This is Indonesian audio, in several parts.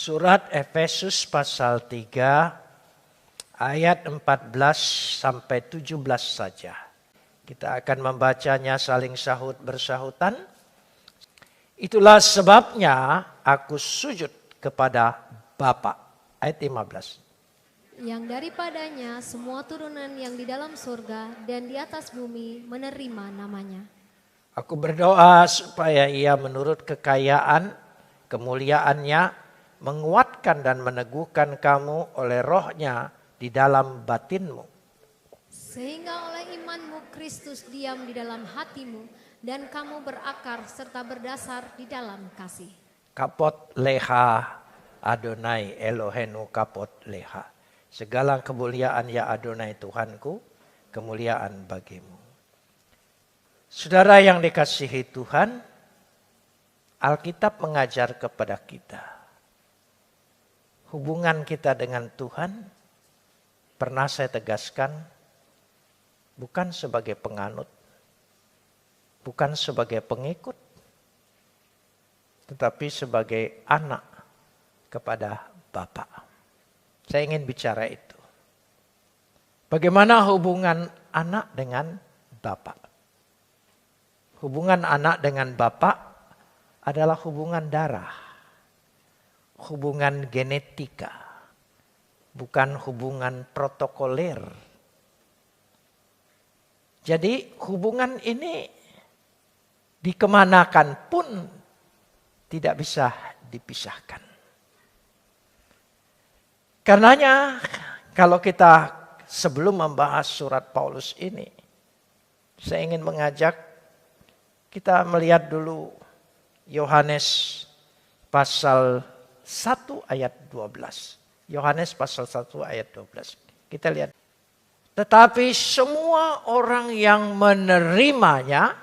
Surat Efesus pasal 3 ayat 14 sampai 17 saja. Kita akan membacanya saling sahut bersahutan. Itulah sebabnya aku sujud kepada Bapa. Ayat 15. Yang daripadanya semua turunan yang di dalam surga dan di atas bumi menerima namanya. Aku berdoa supaya ia menurut kekayaan, kemuliaannya, menguatkan dan meneguhkan kamu oleh rohnya di dalam batinmu. Sehingga oleh imanmu Kristus diam di dalam hatimu dan kamu berakar serta berdasar di dalam kasih. Kapot leha Adonai Elohenu kapot leha. Segala kemuliaan ya Adonai Tuhanku, kemuliaan bagimu. Saudara yang dikasihi Tuhan, Alkitab mengajar kepada kita. Hubungan kita dengan Tuhan, pernah saya tegaskan, bukan sebagai penganut, bukan sebagai pengikut, tetapi sebagai anak kepada Bapa. Saya ingin bicara itu. Bagaimana hubungan anak dengan Bapa? Hubungan anak dengan Bapa adalah hubungan darah, hubungan genetika, bukan hubungan protokoler. Jadi hubungan ini dikemanakan pun tidak bisa dipisahkan. Karenanya kalau kita sebelum membahas surat Paulus ini, saya ingin mengajak kita melihat dulu Yohanes pasal 1 ayat 12. Yohanes pasal 1 ayat 12. Kita lihat. Tetapi semua orang yang menerimanya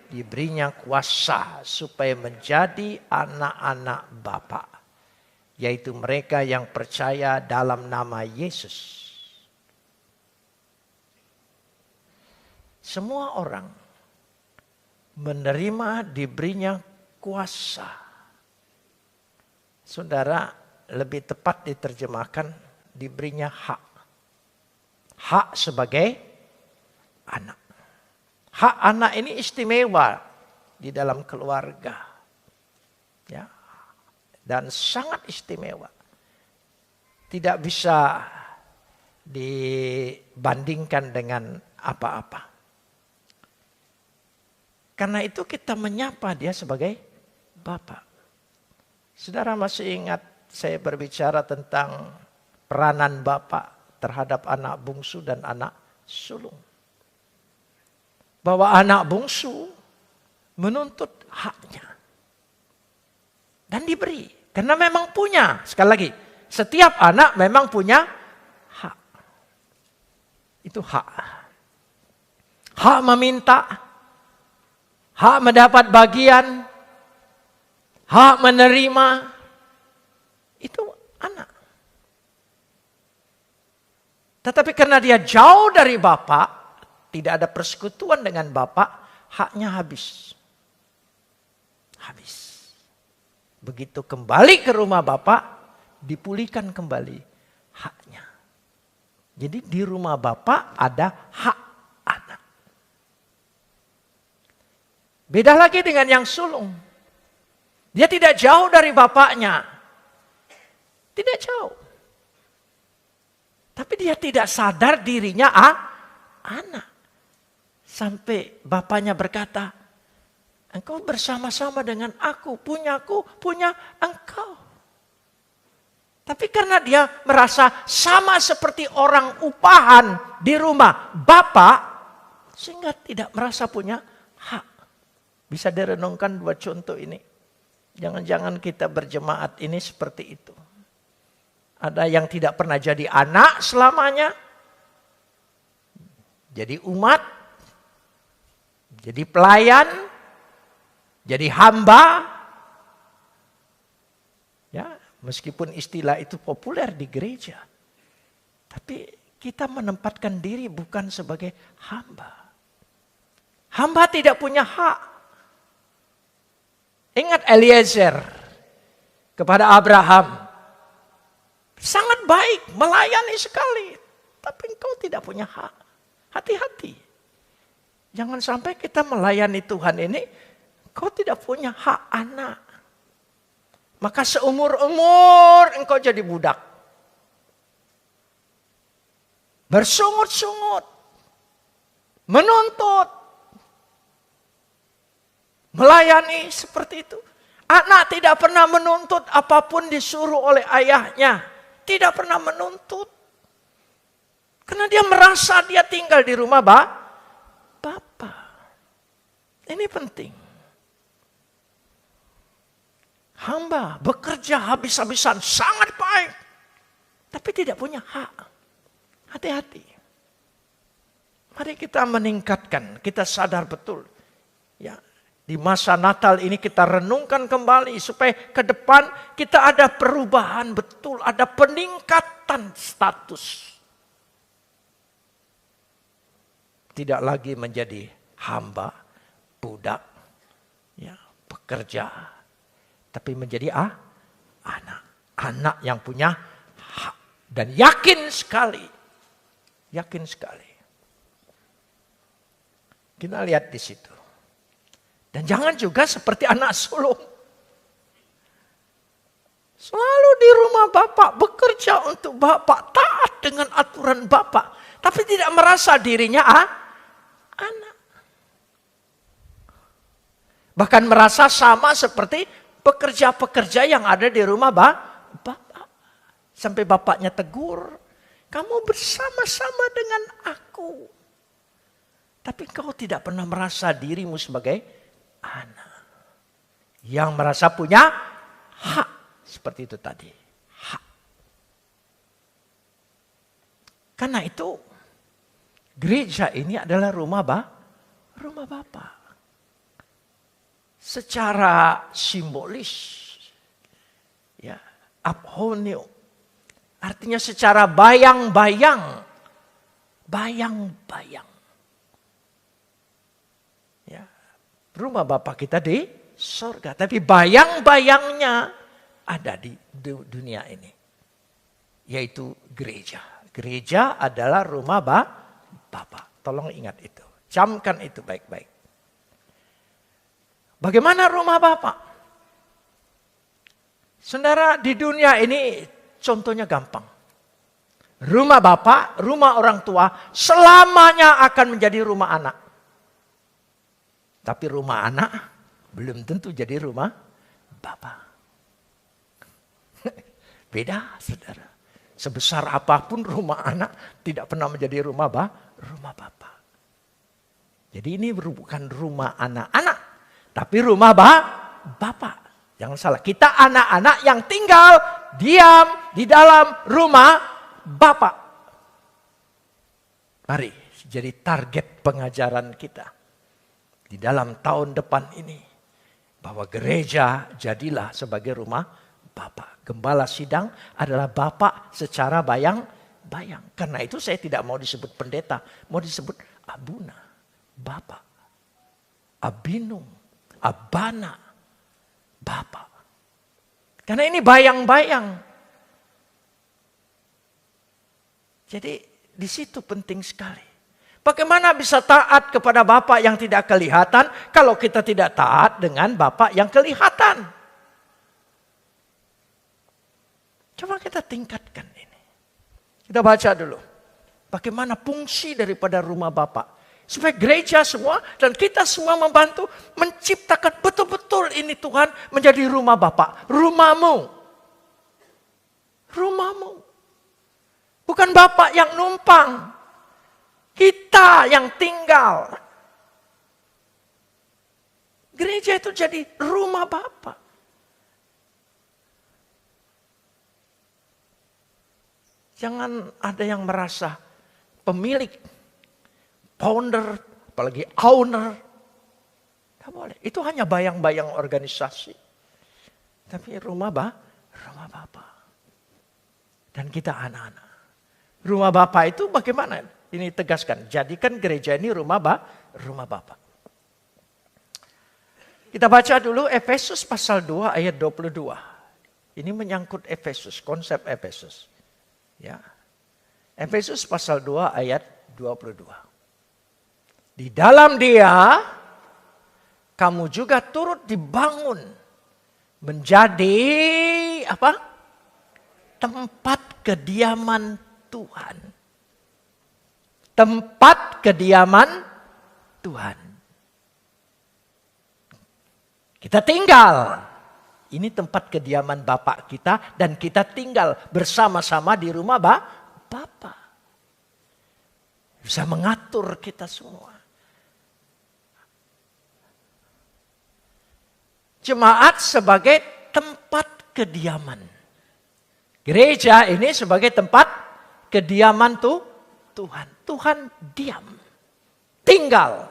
diberinya kuasa supaya menjadi anak-anak Bapa, yaitu mereka yang percaya dalam nama Yesus. Semua orang menerima diberinya kuasa. Saudara, lebih tepat diterjemahkan diberinya hak. Hak sebagai anak. Hak anak ini istimewa di dalam keluarga. Ya. Dan sangat istimewa. Tidak bisa dibandingkan dengan apa-apa. Karena itu kita menyapa dia sebagai Bapa. Saudara masih ingat saya berbicara tentang peranan Bapa terhadap anak bungsu dan anak sulung. Bahwa anak bungsu menuntut haknya. Dan diberi. Karena memang punya. Sekali lagi. Setiap anak memang punya hak. Itu hak. Hak meminta. Hak mendapat bagian. Hak menerima. Itu anak. Tetapi karena dia jauh dari Bapa, tidak ada persekutuan dengan Bapa, haknya habis. Habis. Begitu kembali ke rumah Bapa, dipulihkan kembali haknya. Jadi di rumah Bapa ada hak anak. Beda lagi dengan yang sulung. Dia tidak jauh dari bapaknya. Tidak jauh. Tapi dia tidak sadar dirinya anak. Sampai bapaknya berkata, engkau bersama-sama dengan aku, punya engkau. Tapi karena dia merasa sama seperti orang upahan di rumah bapak, sehingga tidak merasa punya hak. Bisa direnungkan dua contoh ini. Jangan-jangan kita berjemaat ini seperti itu. Ada yang tidak pernah jadi anak selamanya. Jadi umat. Jadi pelayan. Jadi hamba. Ya, meskipun istilah itu populer di gereja. Tapi kita menempatkan diri bukan sebagai hamba. Hamba tidak punya hak. Ingat Eliezer kepada Abraham. Sangat baik, melayani sekali. Tapi engkau tidak punya hak. Hati-hati. Jangan sampai kita melayani Tuhan ini, engkau tidak punya hak anak. Maka seumur-umur engkau jadi budak. Bersungut-sungut. Menuntut. Melayani seperti itu. Anak tidak pernah menuntut apapun disuruh oleh ayahnya. Tidak pernah menuntut. Karena dia merasa dia tinggal di rumah Bapa. Ini penting. Hamba bekerja habis-habisan sangat baik. Tapi tidak punya hak. Hati-hati. Mari kita meningkatkan. Kita sadar betul. Ya, di masa Natal ini kita renungkan kembali supaya ke depan kita ada perubahan betul, ada peningkatan status. Tidak lagi menjadi hamba, budak, ya, pekerja, tapi menjadi anak. Anak yang punya hak dan yakin sekali. Yakin sekali. Kita lihat di situ. Dan jangan juga seperti anak sulung. Selalu di rumah bapak, bekerja untuk bapak, taat dengan aturan bapak. Tapi tidak merasa dirinya anak. Bahkan merasa sama seperti pekerja-pekerja yang ada di rumah bapak. Sampai bapaknya tegur, kamu bersama-sama dengan aku. Tapi kau tidak pernah merasa dirimu sebagai anak yang merasa punya hak seperti itu tadi. Hak. Karena itu gereja ini adalah rumah Bapa. Secara simbolis, ya, abhonio, artinya secara bayang-bayang. Rumah Bapa kita di sorga. Tapi bayang-bayangnya ada di dunia ini. Yaitu gereja. Gereja adalah rumah Bapa. Tolong ingat itu. Camkan itu baik-baik. Bagaimana rumah Bapa? Saudara, di dunia ini contohnya gampang. Rumah Bapa, rumah orang tua selamanya akan menjadi rumah anak. Tapi rumah anak belum tentu jadi rumah Bapa. Beda, saudara. Sebesar apapun rumah anak tidak pernah menjadi rumah Bapa. Jadi ini bukan rumah anak-anak, tapi rumah Bapa. Jangan salah, kita anak-anak yang tinggal diam di dalam rumah Bapa. Mari jadi target pengajaran kita. Di dalam tahun depan ini. Bahwa gereja jadilah sebagai rumah Bapa. Gembala sidang adalah Bapa secara bayang-bayang. Karena itu saya tidak mau disebut pendeta. Mau disebut Abuna. Bapa. Abinum. Abana. Bapa. Karena ini bayang-bayang. Jadi di situ penting sekali. Bagaimana bisa taat kepada Bapa yang tidak kelihatan kalau kita tidak taat dengan Bapa yang kelihatan? Coba kita tingkatkan ini. Kita baca dulu. Bagaimana fungsi daripada rumah Bapa. Supaya gereja semua dan kita semua membantu menciptakan betul-betul ini Tuhan menjadi rumah Bapa. Rumahmu. Rumahmu. Bukan Bapa yang numpang. Kita yang tinggal. Gereja itu jadi rumah Bapa. Jangan ada yang merasa pemilik, founder, apalagi owner. Tidak boleh. Itu hanya bayang-bayang organisasi. Tapi rumah Bapa. Dan kita anak-anak. Rumah Bapa itu bagaimana? Ini tegaskan, jadikan gereja ini rumah Bapa. Kita baca dulu Efesus pasal 2 ayat 22. Ini menyangkut Efesus, konsep Efesus. Ya. Efesus pasal 2 ayat 22. Di dalam Dia kamu juga turut dibangun menjadi apa? Tempat kediaman Tuhan. Tempat kediaman Tuhan. Kita tinggal. Ini tempat kediaman Bapak kita dan kita tinggal bersama-sama di rumah Bapak. Bisa mengatur kita semua. Jemaat sebagai tempat kediaman. Gereja ini sebagai tempat kediaman Tuhan. Tuhan diam. Tinggal.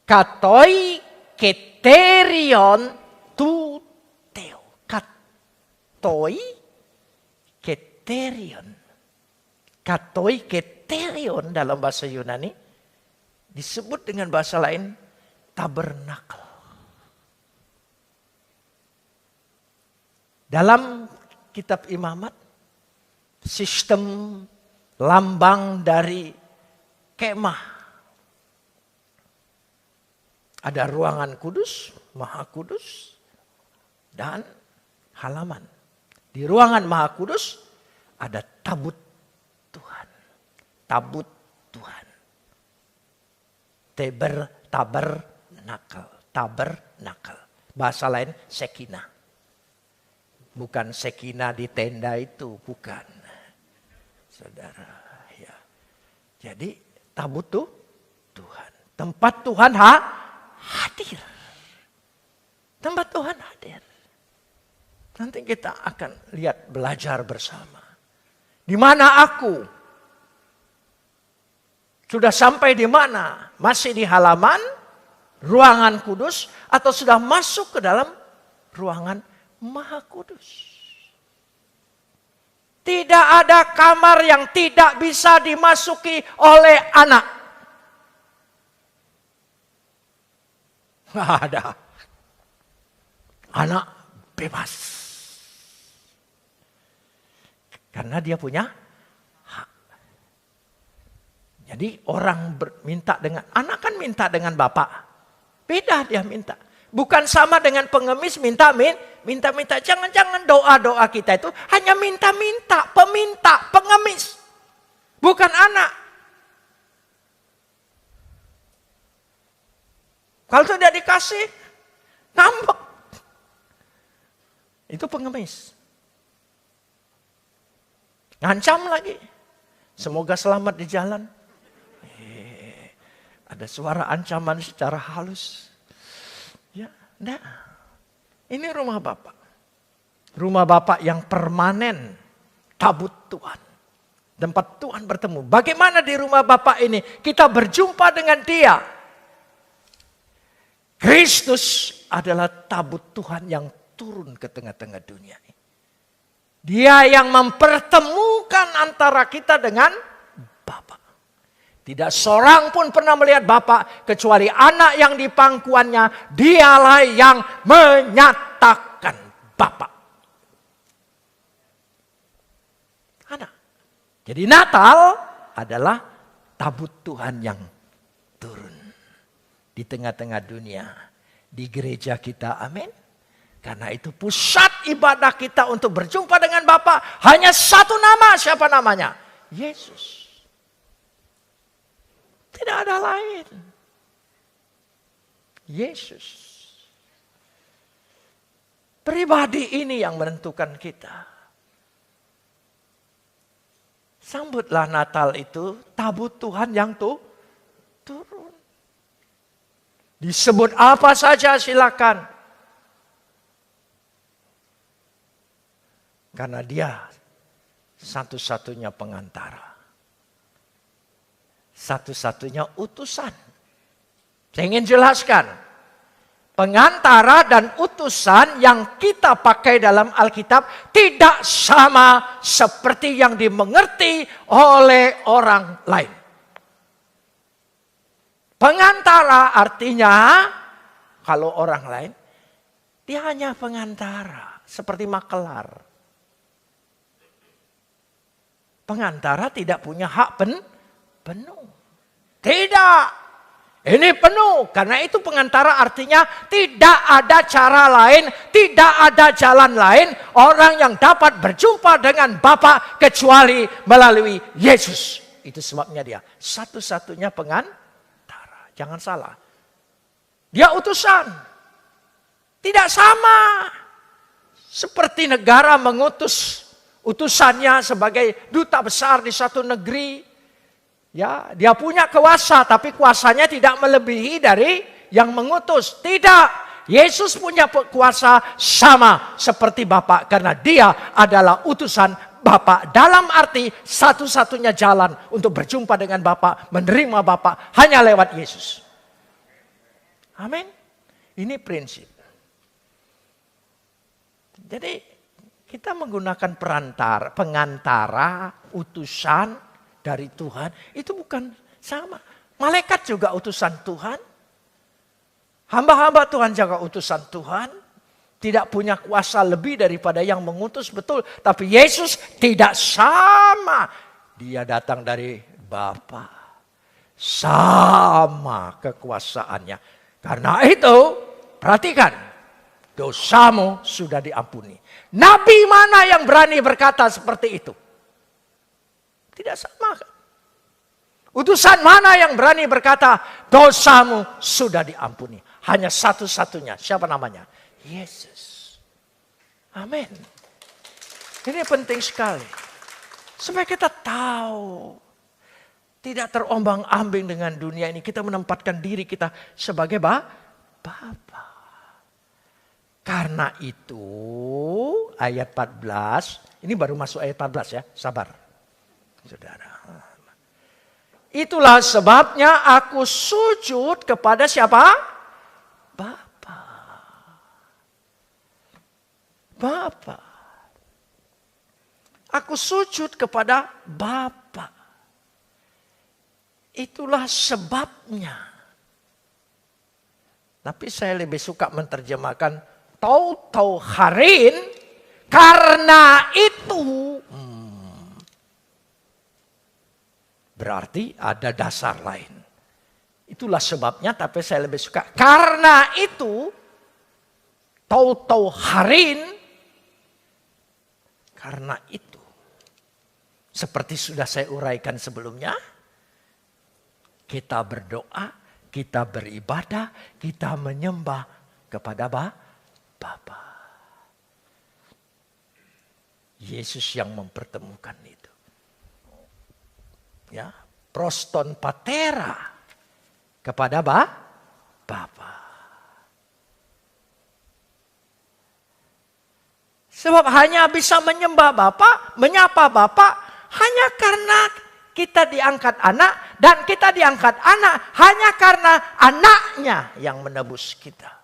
Katoi keterion tu teo. Katoi keterion. Katoi keterion dalam bahasa Yunani disebut dengan bahasa lain tabernakel. Dalam kitab Imamat, sistem lambang dari kemah. Ada ruangan kudus, maha kudus, dan halaman. Di ruangan maha kudus ada tabut Tuhan. Tabut Tuhan. Tabernakel. Bahasa lain Sekinah. Bukan Sekinah di tenda itu, bukan. Saudara, ya. Jadi tabut Tuhan. Tempat Tuhan hadir. Tempat Tuhan hadir. Nanti kita akan lihat belajar bersama. Di mana aku? Sudah sampai di mana? Masih di halaman, ruangan kudus, atau sudah masuk ke dalam ruangan Maha Kudus? Tidak ada kamar yang tidak bisa dimasuki oleh anak. Nggak ada. Anak bebas. Karena dia punya hak. Jadi orang minta dengan, anak kan minta dengan bapak. Beda dia minta. Bukan sama dengan pengemis minta. Jangan doa-doa kita itu hanya minta-minta, peminta, pengemis. Bukan anak. Kalau tidak dikasih, ngambek. Itu pengemis. Ngancam lagi. Semoga selamat di jalan. Ada suara ancaman secara halus. Ya, enggak. Ini rumah Bapak. Rumah Bapak yang permanen. Tabut Tuhan. Tempat Tuhan bertemu. Bagaimana di rumah Bapak ini kita berjumpa dengan Dia? Kristus adalah tabut Tuhan yang turun ke tengah-tengah dunia ini. Dia yang mempertemukan antara kita dengan Bapa. Tidak seorang pun pernah melihat Bapa kecuali anak yang di pangkuannya. Dialah yang menyatakan Bapa. Anak. Jadi Natal adalah tabut Tuhan yang turun di tengah-tengah dunia. Di gereja kita, amin. Karena itu pusat ibadah kita untuk berjumpa dengan Bapa hanya satu nama. Siapa namanya? Yesus. Tidak ada lain. Yesus. Pribadi ini yang menentukan kita. Sambutlah Natal itu tabut Tuhan yang turun. Disebut apa saja silakan. Karena Dia satu-satunya pengantara. Satu-satunya utusan. Saya ingin jelaskan. Pengantara dan utusan yang kita pakai dalam Alkitab tidak sama seperti yang dimengerti oleh orang lain. Pengantara artinya, kalau orang lain, Dia hanya pengantara, seperti makelar. Pengantara tidak punya hak penuh. Tidak. Ini penuh. Karena itu pengantara artinya tidak ada cara lain, tidak ada jalan lain orang yang dapat berjumpa dengan Bapa kecuali melalui Yesus. Itu sebabnya dia satu-satunya pengantara. Jangan salah. Dia utusan. Tidak sama. Seperti negara mengutus utusannya sebagai duta besar di satu negeri. Ya, dia punya kuasa, tapi kuasanya tidak melebihi dari yang mengutus. Tidak. Yesus punya kuasa sama seperti Bapa karena dia adalah utusan Bapa. Dalam arti satu-satunya jalan untuk berjumpa dengan Bapa, menerima Bapa hanya lewat Yesus. Amin. Ini prinsip. Jadi kita menggunakan pengantara, utusan dari Tuhan. Itu bukan sama. Malaikat juga utusan Tuhan. Hamba-hamba Tuhan juga utusan Tuhan. Tidak punya kuasa lebih daripada yang mengutus, betul. Tapi Yesus tidak sama. Dia datang dari Bapa. Sama kekuasaannya. Karena itu, perhatikan. Dosamu sudah diampuni. Nabi mana yang berani berkata seperti itu? Tidak sama kan? Utusan mana yang berani berkata dosamu sudah diampuni? Hanya satu-satunya. Siapa namanya? Yesus. Amin. Ini penting sekali. Supaya kita tahu. Tidak terombang-ambing dengan dunia ini. Kita menempatkan diri kita sebagai Bapa. Karena itu ayat 14, ini baru masuk ayat 14 ya, sabar. Saudara. Itulah sebabnya aku sujud kepada siapa? Bapa. Bapa. Aku sujud kepada Bapa. Itulah sebabnya. Tapi saya lebih suka menerjemahkan Tau harin, karena itu. Berarti ada dasar lain. Itulah sebabnya, tapi saya lebih suka. Karena itu, tau harin, karena itu. Seperti sudah saya uraikan sebelumnya, kita berdoa, kita beribadah, kita menyembah kepada Bapa. Yesus yang mempertemukan itu. Ya, proston patera kepada Bapa. Sebab hanya bisa menyembah Bapa, menyapa Bapa hanya karena kita diangkat anak dan kita diangkat anak hanya karena anaknya yang menebus kita.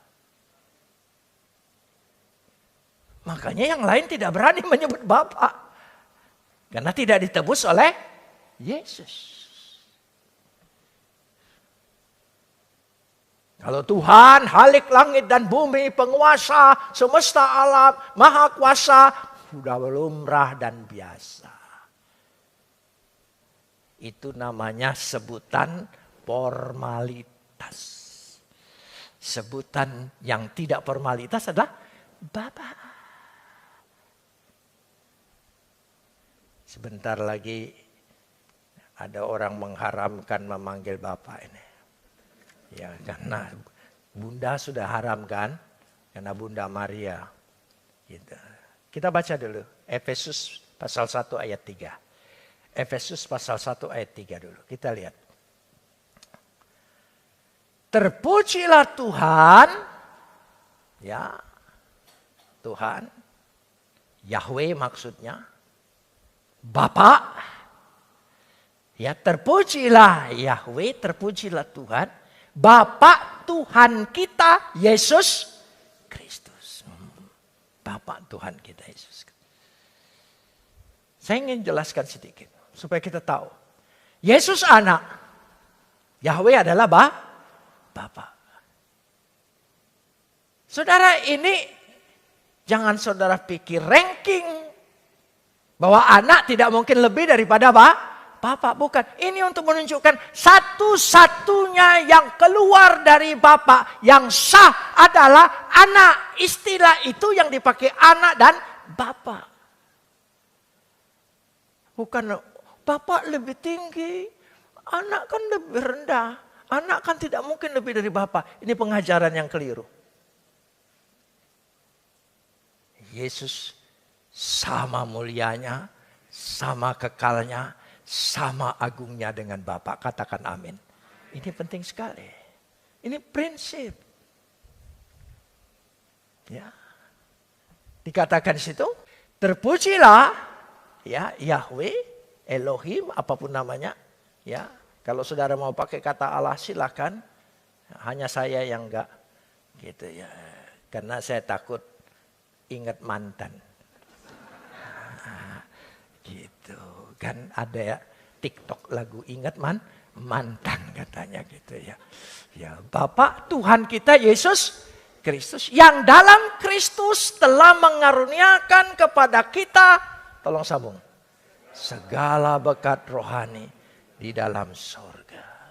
Makanya yang lain tidak berani menyebut Bapa. Karena tidak ditebus oleh Yesus. Kalau Tuhan, Halik langit dan bumi, penguasa semesta alam, maha kuasa, sudah lumrah dan biasa. Itu namanya sebutan formalitas. Sebutan yang tidak formalitas adalah Bapa. Sebentar lagi ada orang mengharamkan memanggil Bapak ini. Ya, karena Bunda sudah haramkan, karena Bunda Maria. Gitu. Kita baca dulu Efesus pasal 1 ayat 3. Efesus pasal 1 ayat 3 dulu. Kita lihat. Terpujilah Tuhan, ya Tuhan, Yahweh maksudnya. Bapa, ya terpujilah Yahweh, terpujilah Tuhan, Bapa Tuhan kita Yesus Kristus. Bapa Tuhan kita Yesus. Saya ingin jelaskan sedikit supaya kita tahu. Yesus anak, Yahweh adalah Bapa. Saudara, ini jangan saudara pikir ranking bahwa anak tidak mungkin lebih daripada Bapak. Bukan. Ini untuk menunjukkan satu-satunya yang keluar dari Bapak yang sah adalah anak. Istilah itu yang dipakai anak dan Bapak. Bukan Bapak lebih tinggi, anak kan lebih rendah. Anak kan tidak mungkin lebih dari Bapak. Ini pengajaran yang keliru. Yesus sama mulianya, sama kekalnya, sama agungnya dengan Bapa. Katakan amin. Ini penting sekali. Ini prinsip. Ya. Dikatakan di situ, terpujilah ya Yahweh, Elohim, apapun namanya. Ya, kalau saudara mau pakai kata Allah silakan. Hanya saya yang enggak gitu ya. Karena saya takut ingat mantan. Gitu kan ada ya TikTok lagu ingat mantan katanya gitu ya. Ya Bapak Tuhan kita Yesus Kristus yang dalam Kristus telah mengaruniakan kepada kita, tolong sambung, segala berkat rohani di dalam surga.